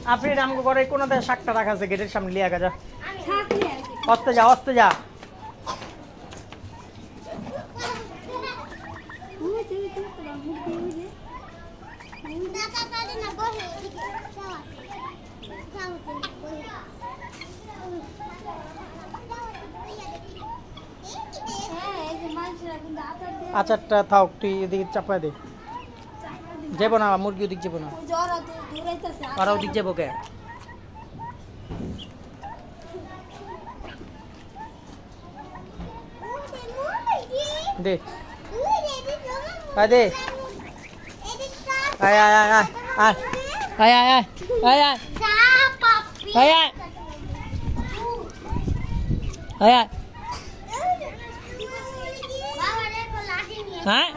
আপনি আমাকে ঘরে কোনাতে শাকটা রাখা আছে গেটের সামনে লিয়া গা যা অস্তে যা অস্তে যা আচারটা থাক তুই এদিকে চাপা দে যাবো না মুরগি ওদিক যাবো না আর ওদিক যাবো কে দে আয় দে আয় আয় আয় আয় আয় আয় আয় আয় আয় আয় আয় আয় হ্যাঁ